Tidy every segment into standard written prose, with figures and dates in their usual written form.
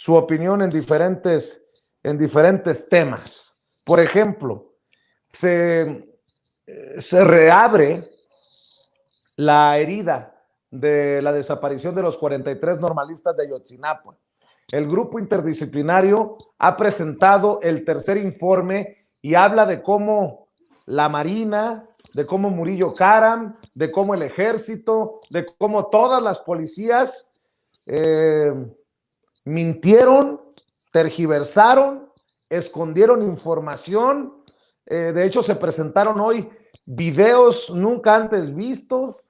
su opinión en diferentes temas. Por ejemplo, se reabre la herida de la desaparición de los 43 normalistas de Ayotzinapa. El grupo interdisciplinario ha presentado el tercer informe y habla de cómo la Marina, de cómo Murillo Karam, de cómo el Ejército, de cómo todas las policías mintieron, tergiversaron, escondieron información. De hecho, se presentaron hoy videos nunca antes vistos.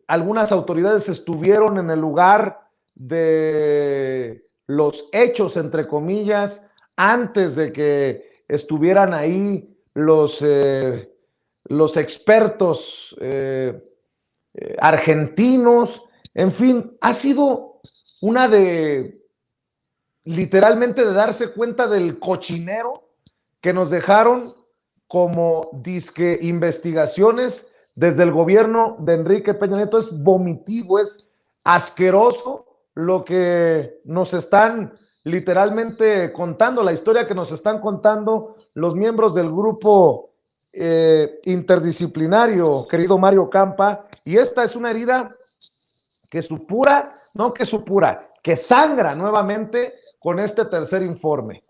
Algunas autoridades estuvieron en el lugar de los hechos, entre comillas, antes de que estuvieran ahí los expertos argentinos. En fin, ha sido una literalmente de darse cuenta del cochinero que nos dejaron como disque investigaciones desde el gobierno de Enrique Peña Nieto. Es vomitivo, es asqueroso lo que nos están literalmente contando, la historia que nos están contando los miembros del grupo interdisciplinario, querido Mario Campa, y esta es una herida que supura, no que supura, que sangra nuevamente con este tercer informe.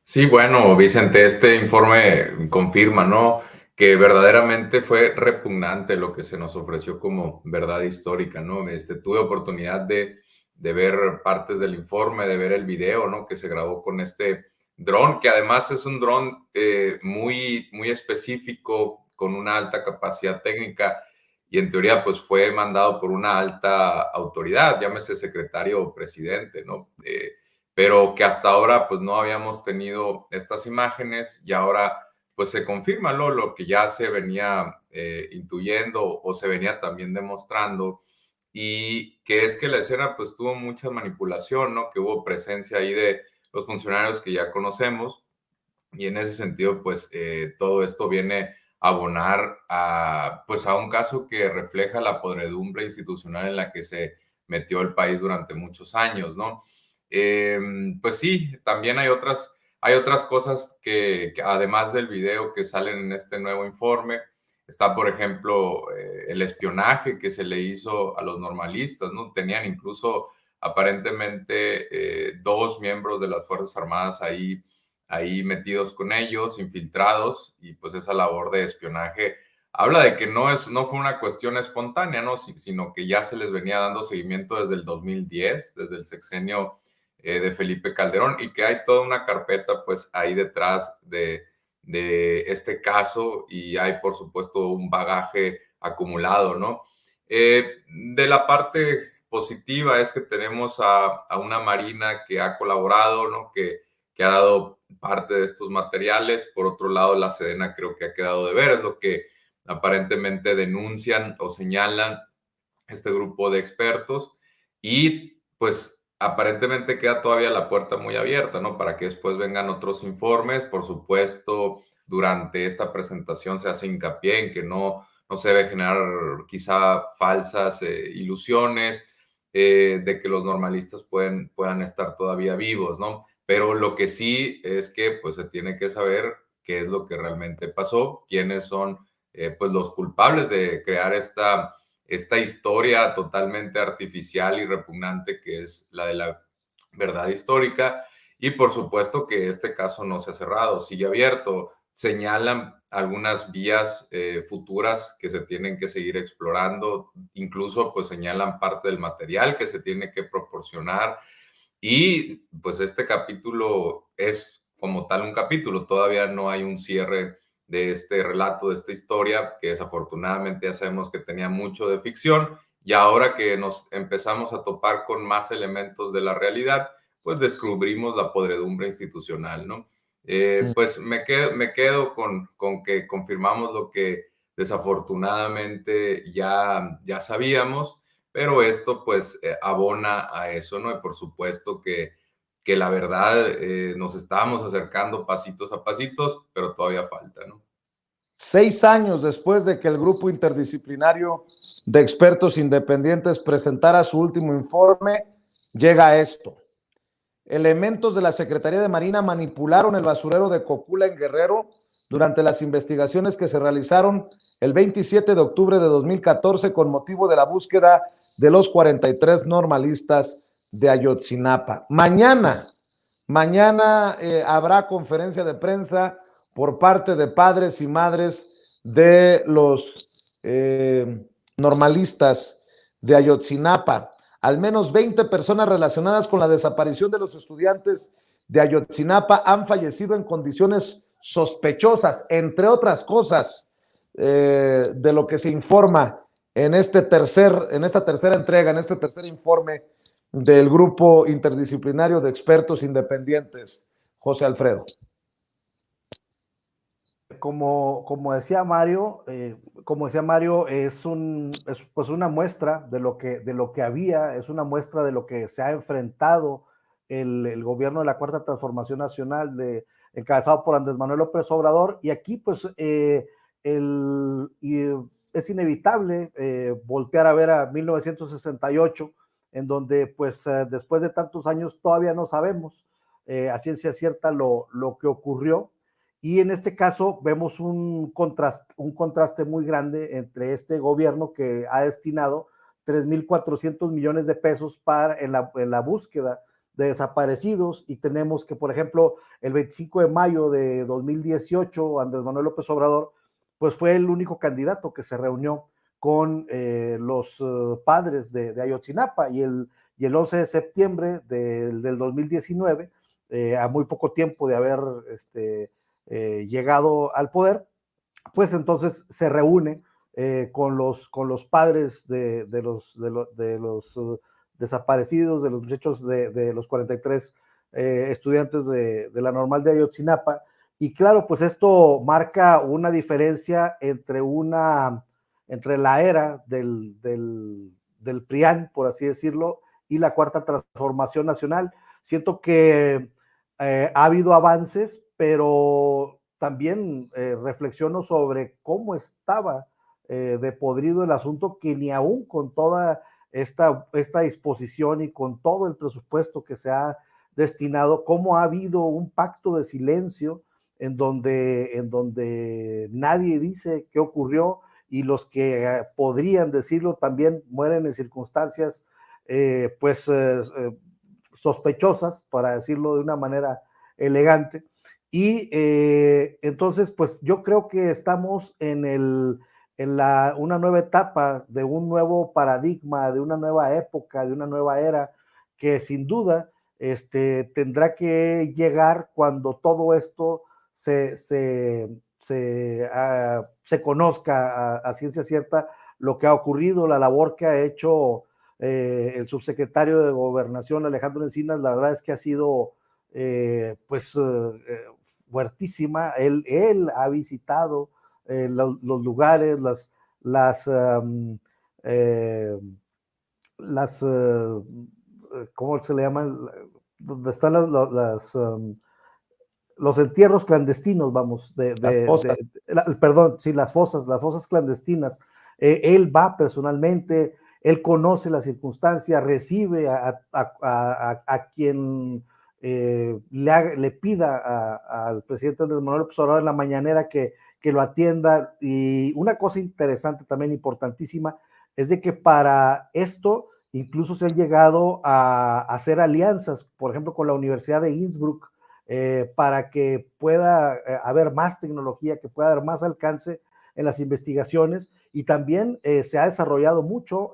Sí, bueno, Vicente, este informe confirma, ¿no?, que verdaderamente fue repugnante lo que se nos ofreció como verdad histórica, ¿no? Tuve oportunidad de ver partes del informe, de ver el video, ¿no?, que se grabó con este dron, que además es un dron muy específico, con una alta capacidad técnica, y en teoría pues fue mandado por una alta autoridad, llámese secretario o presidente, ¿no? Pero que hasta ahora pues no habíamos tenido estas imágenes, y ahora pues se confirma lo que ya se venía intuyendo o se venía también demostrando, y que es que la escena pues tuvo mucha manipulación, ¿no?, que hubo presencia ahí de los funcionarios que ya conocemos, y en ese sentido pues todo esto viene a abonar a un caso que refleja la podredumbre institucional en la que se metió el país durante muchos años, ¿no? Pues sí, también hay otras cosas que además del video que salen en este nuevo informe. Está, por ejemplo, el espionaje que se le hizo a los normalistas, ¿no? Tenían incluso aparentemente 2 miembros de las Fuerzas Armadas ahí metidos con ellos, infiltrados, y pues esa labor de espionaje habla de que no fue una cuestión espontánea, ¿no?, sino que ya se les venía dando seguimiento desde el 2010, desde el sexenio de Felipe Calderón, y que hay toda una carpeta pues ahí detrás de este caso, y hay por supuesto un bagaje acumulado, ¿no? De la parte positiva es que tenemos a una Marina que ha colaborado, ¿no?, que ha dado parte de estos materiales. Por otro lado, la Sedena creo que ha quedado de ver, es lo que aparentemente denuncian o señalan este grupo de expertos, y pues aparentemente queda todavía la puerta muy abierta, ¿no?, para que después vengan otros informes. Por supuesto, durante esta presentación se hace hincapié en que no se debe generar quizá falsas ilusiones de que los normalistas puedan estar todavía vivos, ¿no? Pero lo que sí es que pues se tiene que saber qué es lo que realmente pasó, quiénes son pues los culpables de crear esta historia totalmente artificial y repugnante que es la de la verdad histórica. Y por supuesto que este caso no se ha cerrado, sigue abierto. Señalan algunas vías futuras que se tienen que seguir explorando, incluso pues señalan parte del material que se tiene que proporcionar. Y pues este capítulo es como tal un capítulo, todavía no hay un cierre de este relato, de esta historia, que desafortunadamente ya sabemos que tenía mucho de ficción, y ahora que nos empezamos a topar con más elementos de la realidad, pues descubrimos la podredumbre institucional, ¿no? Pues me quedo con que confirmamos lo que desafortunadamente ya sabíamos, pero esto pues abona a eso, ¿no? Y por supuesto que la verdad nos estábamos acercando pasitos a pasitos, pero todavía falta, ¿no? 6 años después de que el grupo interdisciplinario de expertos independientes presentara su último informe, llega esto. Elementos de la Secretaría de Marina manipularon el basurero de Cocula en Guerrero durante las investigaciones que se realizaron el 27 de octubre de 2014 con motivo de la búsqueda de los 43 normalistas de Ayotzinapa. Mañana habrá conferencia de prensa por parte de padres y madres de los normalistas de Ayotzinapa. Al menos 20 personas relacionadas con la desaparición de los estudiantes de Ayotzinapa han fallecido en condiciones sospechosas, entre otras cosas, de lo que se informa en esta tercera entrega, en este tercer informe del grupo interdisciplinario de expertos independientes. José Alfredo. Como decía Mario, es pues una muestra de lo que había, es una muestra de lo que se ha enfrentado el gobierno de la Cuarta Transformación Nacional, encabezado por Andrés Manuel López Obrador, y aquí pues es inevitable voltear a ver a 1968, en donde pues después de tantos años todavía no sabemos a ciencia cierta lo que ocurrió. Y en este caso vemos un contraste muy grande entre este gobierno que ha destinado 3,400 millones de pesos en la búsqueda de desaparecidos, y tenemos que, por ejemplo, el 25 de mayo de 2018, Andrés Manuel López Obrador, pues fue el único candidato que se reunió con los padres de Ayotzinapa, y el 11 de septiembre del 2019, a muy poco tiempo de haber llegado al poder, pues entonces se reúne con los padres de los desaparecidos, de los muchachos de los 43 estudiantes de la normal de Ayotzinapa, y claro, pues esto marca una diferencia entre la era del PRIAN, por así decirlo, y la Cuarta Transformación Nacional. Siento que ha habido avances, pero también reflexiono sobre cómo estaba de podrido el asunto, que ni aún con toda esta disposición y con todo el presupuesto que se ha destinado, cómo ha habido un pacto de silencio en donde nadie dice qué ocurrió, y los que podrían decirlo también mueren en circunstancias sospechosas, para decirlo de una manera elegante. Y entonces, pues yo creo que estamos en una nueva etapa, de un nuevo paradigma, de una nueva época, de una nueva era, que sin duda tendrá que llegar cuando todo esto se conozca a ciencia cierta lo que ha ocurrido, la labor que ha hecho el subsecretario de Gobernación, Alejandro Encinas. La verdad es que ha sido fuertísima. Él ha visitado los lugares, ¿cómo se le llaman? Donde están los entierros clandestinos, vamos, las fosas clandestinas. Él va personalmente, él conoce la circunstancia, recibe a quien le pida al presidente Andrés Manuel López Obrador en la mañanera que lo atienda. Y una cosa interesante, también importantísima, es de que para esto incluso se han llegado a hacer alianzas, por ejemplo, con la Universidad de Innsbruck, para que pueda haber más tecnología, que pueda haber más alcance en las investigaciones. Y también se ha desarrollado mucho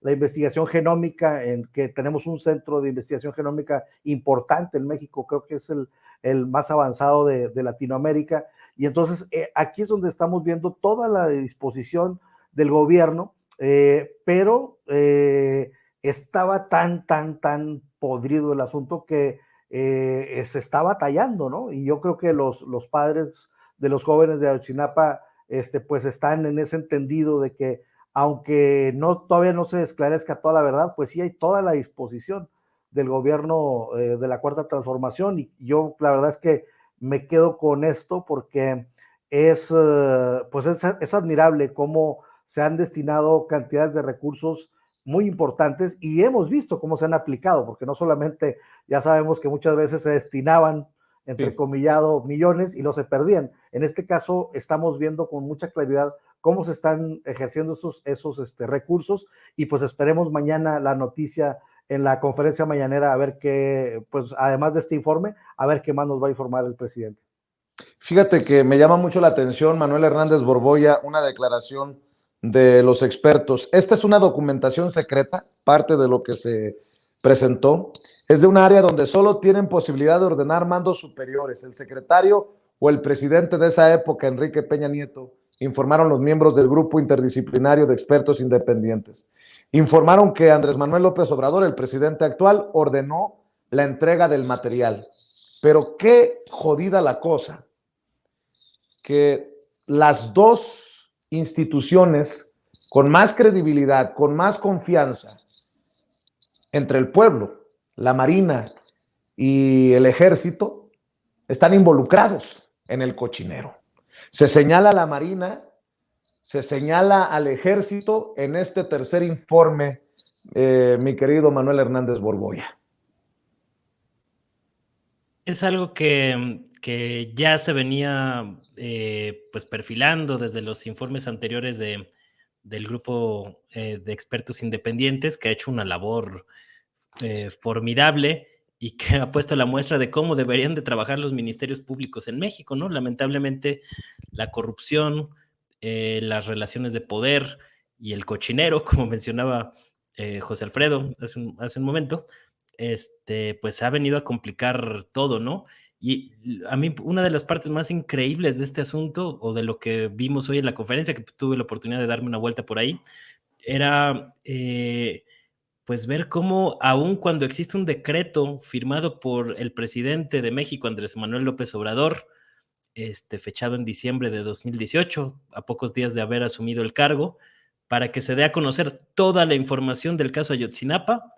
la investigación genómica, en que tenemos un centro de investigación genómica importante en México, creo que es el más avanzado de Latinoamérica. Y entonces aquí es donde estamos viendo toda la disposición del gobierno, pero estaba tan podrido el asunto que se está batallando, ¿no? Y yo creo que los padres de los jóvenes de Ayotzinapa pues están en ese entendido de que, aunque todavía no se esclarezca toda la verdad, pues sí hay toda la disposición del gobierno de la Cuarta Transformación. Y yo la verdad es que me quedo con esto, porque es admirable cómo se han destinado cantidades de recursos muy importantes y hemos visto cómo se han aplicado, porque no solamente ya sabemos que muchas veces se destinaban, entrecomillado, millones y los se perdían. En este caso estamos viendo con mucha claridad cómo se están ejerciendo esos recursos y pues esperemos mañana la noticia en la conferencia mañanera a ver qué, pues además de este informe, a ver qué más nos va a informar el presidente. Fíjate que me llama mucho la atención, Manuel Hernández Borboya, una declaración de los expertos. Esta es una documentación secreta, parte de lo que se presentó. Es de un área donde solo tienen posibilidad de ordenar mandos superiores. El secretario o el presidente de esa época, Enrique Peña Nieto, informaron los miembros del grupo interdisciplinario de expertos independientes. Informaron que Andrés Manuel López Obrador, el presidente actual, ordenó la entrega del material. Pero qué jodida la cosa, que las dos instituciones con más credibilidad, con más confianza entre el pueblo, la Marina y el Ejército, están involucrados en el cochinero. Se señala a la Marina, se señala al Ejército en este tercer informe, mi querido Manuel Hernández Borboya. Es algo que ya se venía pues perfilando desde los informes anteriores del grupo de expertos independientes, que ha hecho una labor formidable y que ha puesto la muestra de cómo deberían de trabajar los ministerios públicos en México, ¿no? Lamentablemente la corrupción, las relaciones de poder y el cochinero, como mencionaba José Alfredo hace un momento, pues ha venido a complicar todo, ¿no? Y a mí una de las partes más increíbles de este asunto, o de lo que vimos hoy en la conferencia, que tuve la oportunidad de darme una vuelta por ahí, era pues ver cómo, aun cuando existe un decreto firmado por el presidente de México, Andrés Manuel López Obrador, fechado en diciembre de 2018, a pocos días de haber asumido el cargo, para que se dé a conocer toda la información del caso Ayotzinapa,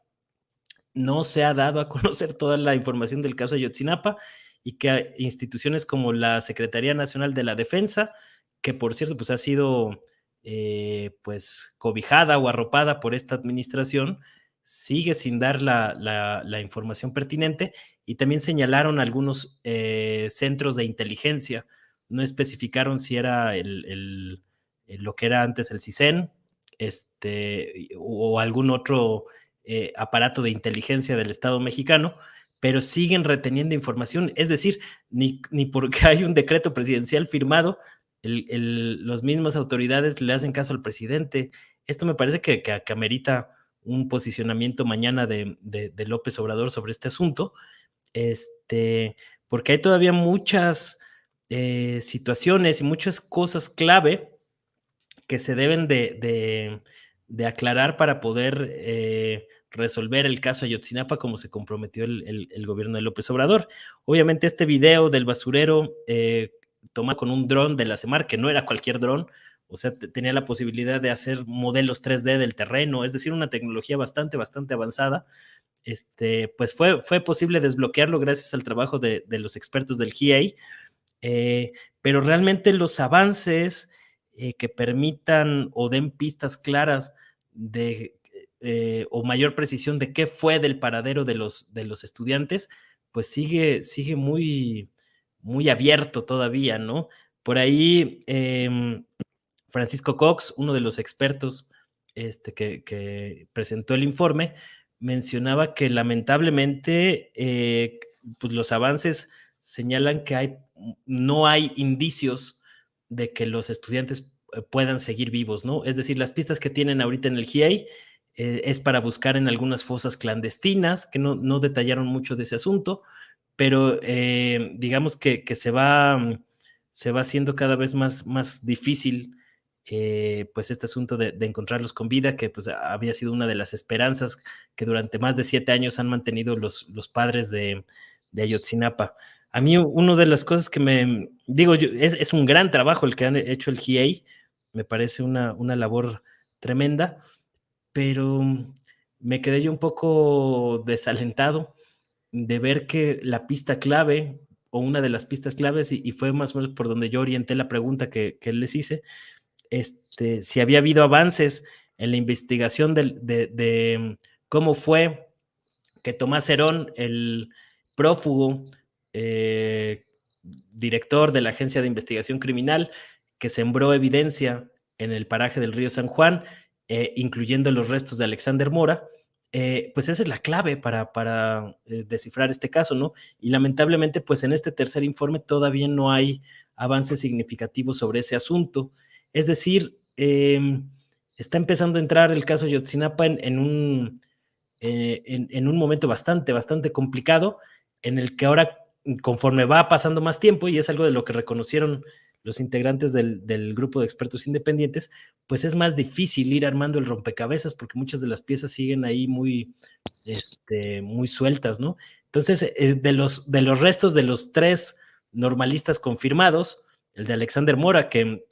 no se ha dado a conocer toda la información del caso Ayotzinapa, y que instituciones como la Secretaría Nacional de la Defensa, que por cierto pues ha sido pues cobijada o arropada por esta administración, sigue sin dar la información pertinente, y también señalaron algunos centros de inteligencia. No especificaron si era lo que era antes el CISEN, o algún otro aparato de inteligencia del Estado mexicano, pero siguen reteniendo información. Es decir, ni porque hay un decreto presidencial firmado, las mismas autoridades le hacen caso al presidente. Esto me parece que amerita un posicionamiento mañana de López Obrador sobre este asunto, porque hay todavía muchas situaciones y muchas cosas clave que se deben de aclarar para poder resolver el caso Ayotzinapa, como se comprometió el gobierno de López Obrador. Obviamente este video del basurero tomado con un dron de la CEMAR, que no era cualquier dron, o sea, tenía la posibilidad de hacer modelos 3D del terreno, es decir, una tecnología bastante avanzada. Pues fue posible desbloquearlo gracias al trabajo de los expertos del GIEI, pero realmente los avances que permitan o den pistas claras o mayor precisión de qué fue del paradero de los estudiantes, pues sigue muy abierto todavía, ¿no? Por ahí Francisco Cox, uno de los expertos que presentó el informe, mencionaba que lamentablemente pues los avances señalan que no hay indicios de que los estudiantes puedan seguir vivos, ¿no? Es decir, las pistas que tienen ahorita en el GIEI es para buscar en algunas fosas clandestinas, que no detallaron mucho de ese asunto, pero digamos que se va haciendo cada vez más difícil pues este asunto de encontrarlos con vida, que pues había sido una de las esperanzas que durante más de 7 años han mantenido los padres de Ayotzinapa. A mí una de las cosas que es un gran trabajo el que han hecho el GIEI, me parece una labor tremenda, pero me quedé yo un poco desalentado de ver que la pista clave, o una de las pistas claves, y fue más o menos por donde yo orienté la pregunta que les hice, si había habido avances en la investigación de cómo fue que Tomás Herón, el prófugo, director de la Agencia de Investigación Criminal, que sembró evidencia en el paraje del río San Juan, incluyendo los restos de Alexander Mora, pues esa es la clave para descifrar este caso, ¿no? Y lamentablemente, pues en este tercer informe todavía no hay avances significativos sobre ese asunto. Es decir, está empezando a entrar el caso Ayotzinapa en un momento bastante complicado, en el que ahora, conforme va pasando más tiempo, y es algo de lo que reconocieron los integrantes del grupo de expertos independientes, pues es más difícil ir armando el rompecabezas porque muchas de las piezas siguen ahí muy sueltas, ¿no? Entonces, de los restos de los 3 normalistas confirmados, el de Alexander Mora, que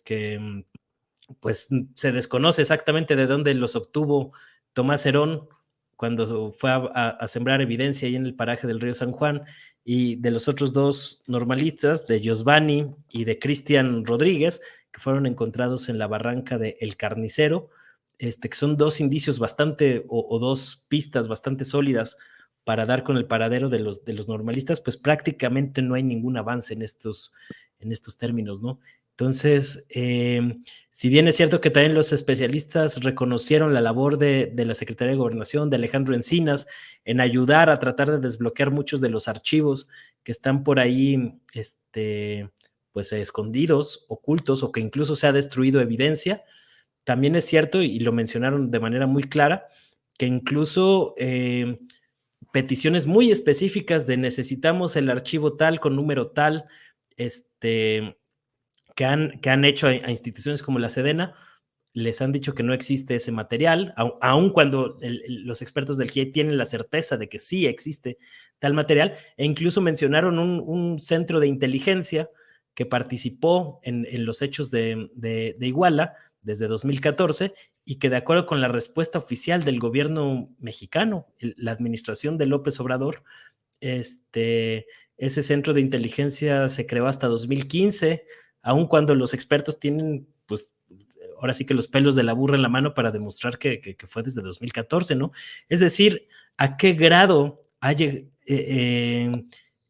pues se desconoce exactamente de dónde los obtuvo Tomás Herón cuando fue a sembrar evidencia ahí en el paraje del río San Juan, y de los otros 2 normalistas, de Giovanni y de Cristian Rodríguez, que fueron encontrados en la barranca de El Carnicero, que son 2 indicios bastante, o 2 pistas bastante sólidas para dar con el paradero de los normalistas, pues prácticamente no hay ningún avance en estos términos, ¿no? Entonces, si bien es cierto que también los especialistas reconocieron la labor de la Secretaría de Gobernación, de Alejandro Encinas, en ayudar a tratar de desbloquear muchos de los archivos que están por ahí, pues escondidos, ocultos, o que incluso se ha destruido evidencia, también es cierto, y lo mencionaron de manera muy clara, que incluso peticiones muy específicas de necesitamos el archivo tal con número tal, que han hecho a instituciones como la Sedena, les han dicho que no existe ese material, aun cuando los expertos del GIEI tienen la certeza de que sí existe tal material, e incluso mencionaron un centro de inteligencia que participó en los hechos de Iguala desde 2014, y que de acuerdo con la respuesta oficial del gobierno mexicano, la administración de López Obrador, ese centro de inteligencia se creó hasta 2015, aun cuando los expertos tienen, pues, ahora sí que los pelos de la burra en la mano para demostrar que fue desde 2014, ¿no? Es decir, ¿a qué grado hay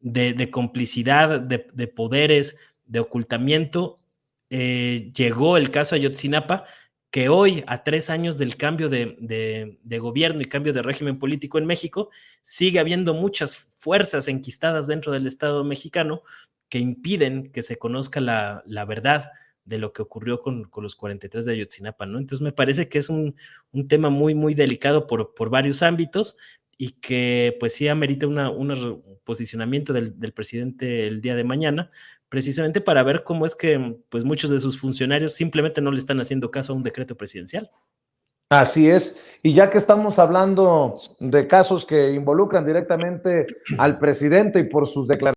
de complicidad, de poderes, de ocultamiento llegó el caso Ayotzinapa, que hoy, a 3 años del cambio de gobierno y cambio de régimen político en México, sigue habiendo muchas fuerzas enquistadas dentro del Estado mexicano que impiden que se conozca la verdad de lo que ocurrió con los 43 de Ayotzinapa, ¿no? Entonces me parece que es un tema muy delicado por varios ámbitos, y que pues sí amerita un posicionamiento del presidente el día de mañana, precisamente para ver cómo es que pues muchos de sus funcionarios simplemente no le están haciendo caso a un decreto presidencial. Así es, y ya que estamos hablando de casos que involucran directamente al presidente y por sus declaraciones,